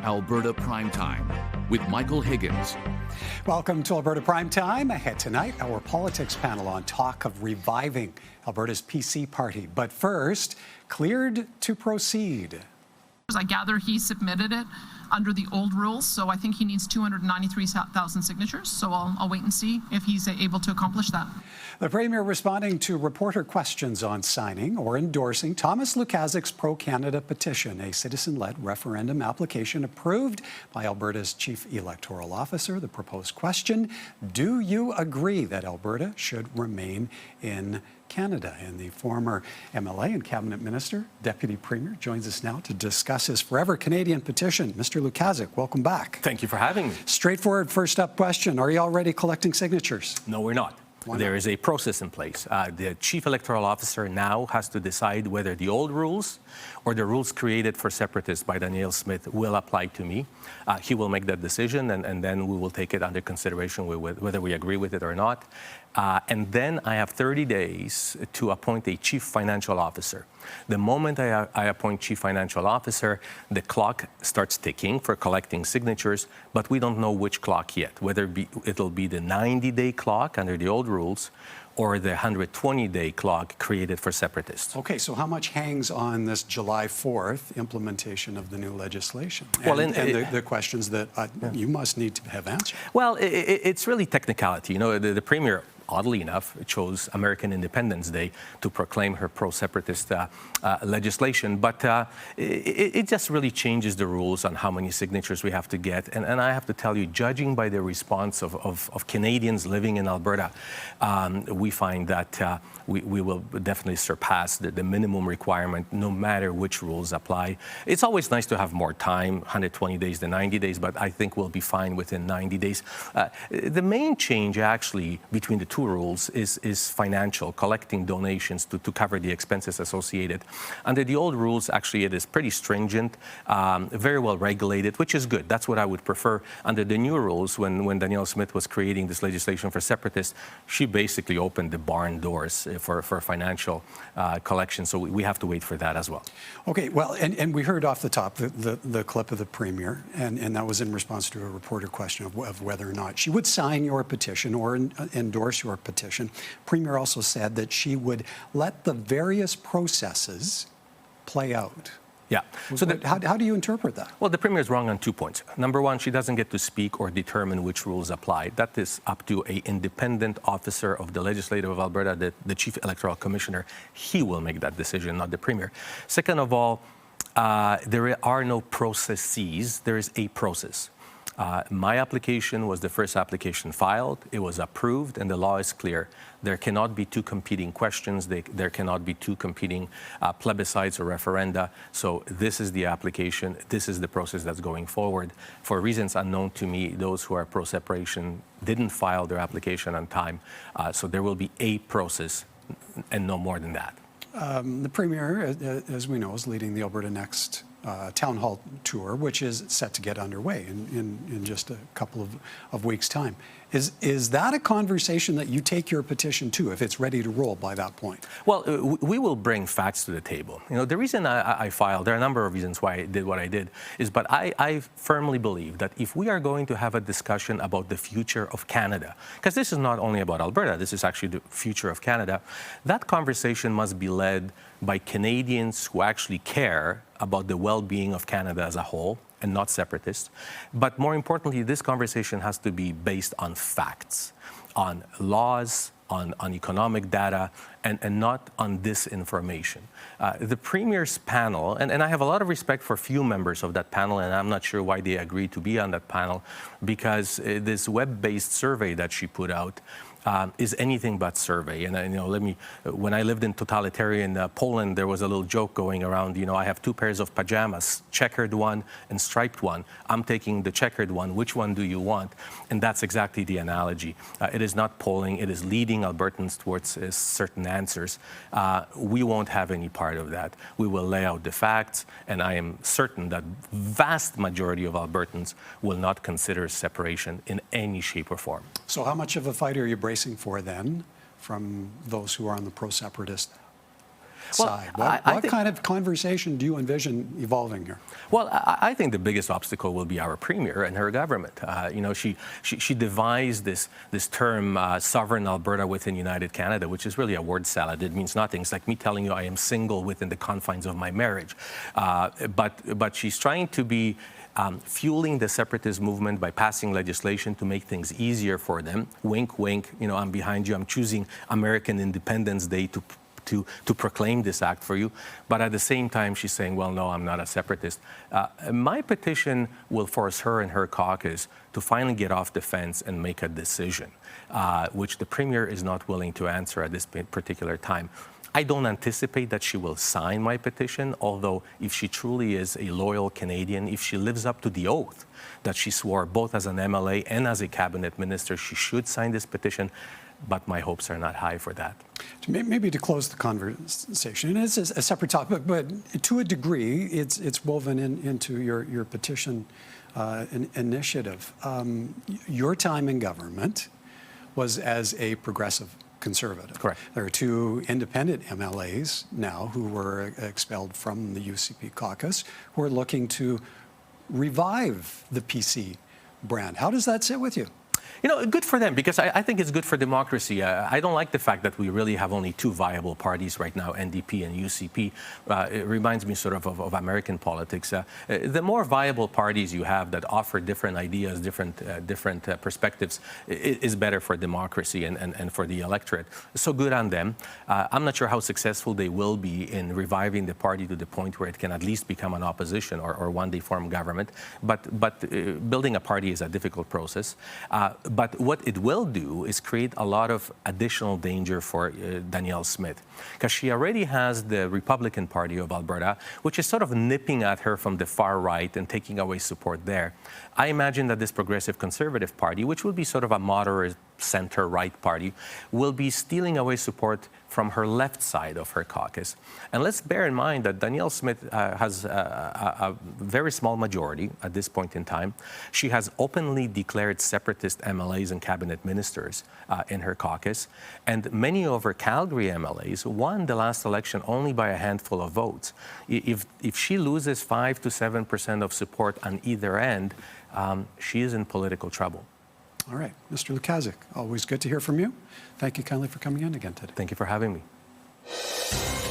Alberta Primetime with Michael Higgins. Welcome to Alberta Primetime. Ahead tonight, our politics panel on talk of reviving Alberta's PC party. But first, cleared to proceed. I gather he submitted it under the old rules, so I think he needs 293,000 signatures. So I'll wait and see if he's able to accomplish that. The Premier responding to reporter questions on signing or endorsing Thomas Lukaszuk's pro-Canada petition, a citizen-led referendum application approved by Alberta's Chief Electoral Officer. The proposed question: do you agree that Alberta should remain in Canada? And the former MLA and Cabinet Minister, Deputy Premier, joins us now to discuss his forever Canadian petition. Mr. Lukaszuk, welcome back. Thank you for having me. Straightforward first up question. Are you already collecting signatures? No, we're not. There is a process in place. The Chief Electoral Officer now has to decide whether the old rules or the rules created for separatists by Danielle Smith will apply to me. He will make that decision, and then we will take it under consideration whether we agree with it or not. And then I have 30 days to appoint a Chief Financial Officer. The moment I appoint Chief Financial Officer, the clock starts ticking for collecting signatures, but we don't know which clock yet, whether it'll be the 90-day clock under the old rules or the 120-day clock created for separatists. Okay, so how much hangs on this July 4th implementation of the new legislation? Well, and the questions that you must need to have answered. Well, it's really technicality. You know, the Premier, oddly enough, chose American Independence Day to proclaim her pro-separatist legislation, but it just really changes the rules on how many signatures we have to get. And I have to tell you, judging by the response of Canadians living in Alberta, we find that we will definitely surpass the minimum requirement, no matter which rules apply. It's always nice to have more time, 120 days to 90 days, but I think we'll be fine within 90 days. The main change, actually, between the two rules is financial, collecting donations to cover the expenses associated. Under the old rules, actually, it is pretty stringent, very well regulated, which is good. That's what I would prefer. Under the new rules, when Danielle Smith was creating this legislation for separatists, she basically opened the barn doors for financial collection. So we have to wait for that as well. Okay, well, and we heard off the top the clip of the Premier, and that was in response to a reporter question of whether or not she would sign your petition or endorse your petition. Premier also said that she would let the various processes play out. Yeah. So how do you interpret that? Well, the Premier is wrong on 2 points. Number one, she doesn't get to speak or determine which rules apply. That is up to an independent officer of the Legislative of Alberta, the Chief Electoral Commissioner. He will make that decision, not the Premier. Second of all, there are no processes. There is a process. My application was the first application filed. It was approved, and the law is clear. There cannot be two competing questions. There cannot be two competing plebiscites or referenda. So this is the application. This is the process that's going forward. For reasons unknown to me, those who are pro-separation didn't file their application on time. So there will be a process and no more than that. The Premier, as we know, is leading the Alberta Next town hall tour, which is set to get underway in just a couple of weeks' time. Is that a conversation that you take your petition to if it's ready to roll by that point? Well, we will bring facts to the table. You know, the reason I filed, there are a number of reasons why I did what I did, but I firmly believe that if we are going to have a discussion about the future of Canada, because this is not only about Alberta, this is actually the future of Canada, that conversation must be led by Canadians who actually care about the well-being of Canada as a whole, and not separatists. But more importantly, this conversation has to be based on facts, on laws, on economic data, and not on disinformation. The Premier's panel, and I have a lot of respect for few members of that panel, and I'm not sure why they agreed to be on that panel, because this web-based survey that she put out is anything but survey. And you know, when I lived in totalitarian Poland, there was a little joke going around, you know, I have two pairs of pajamas, checkered one and striped one. I'm taking the checkered one. Which one do you want? And that's exactly the analogy. It is not polling. It is leading Albertans towards certain answers. We won't have any part of that. We will lay out the facts, and I am certain that vast majority of Albertans will not consider separation in any shape or form. So how much of a fight are you bracing for then from those who are on the pro-separatist side. What kind of conversation do you envision evolving here? Well, I think the biggest obstacle will be our premier and her government. She devised this term, sovereign Alberta within United Canada, which is really a word salad. It means nothing. It's like me telling you I am single within the confines of my marriage. But she's trying to be fueling the separatist movement by passing legislation to make things easier for them. Wink, wink, I'm behind you. I'm choosing American Independence Day to proclaim this act for you. But at the same time, she's saying, well, no, I'm not a separatist. My petition will force her and her caucus to finally get off the fence and make a decision, which the premier is not willing to answer at this particular time. I don't anticipate that she will sign my petition, although if she truly is a loyal Canadian, if she lives up to the oath that she swore both as an MLA and as a cabinet minister, she should sign this petition, but my hopes are not high for that. Maybe to close the conversation, it's a separate topic, but to a degree, it's woven into your petition initiative. Your time in government was as a progressive conservative. Correct. There are two independent MLAs now who were expelled from the UCP caucus who are looking to revive the PC brand. How does that sit with you? Good for them, because I think it's good for democracy. I don't like the fact that we really have only two viable parties right now, NDP and UCP. It reminds me sort of American politics. The more viable parties you have that offer different ideas, different perspectives, is better for democracy and for the electorate. So good on them. I'm not sure how successful they will be in reviving the party to the point where it can at least become an opposition or one day form government. But building a party is a difficult process. But what it will do is create a lot of additional danger for Danielle Smith, because she already has the Republican Party of Alberta, which is sort of nipping at her from the far right and taking away support there. I imagine that this Progressive Conservative Party, which will be sort of a moderate center-right party, will be stealing away support from her left side of her caucus. And let's bear in mind that Danielle Smith has a very small majority at this point in time. She has openly declared separatist MLAs and cabinet ministers in her caucus. And many of her Calgary MLAs won the last election only by a handful of votes. If she loses 5 to 7% of support on either end, she is in political trouble. All right. Mr. Lukaszuk, always good to hear from you. Thank you kindly for coming in again today. Thank you for having me.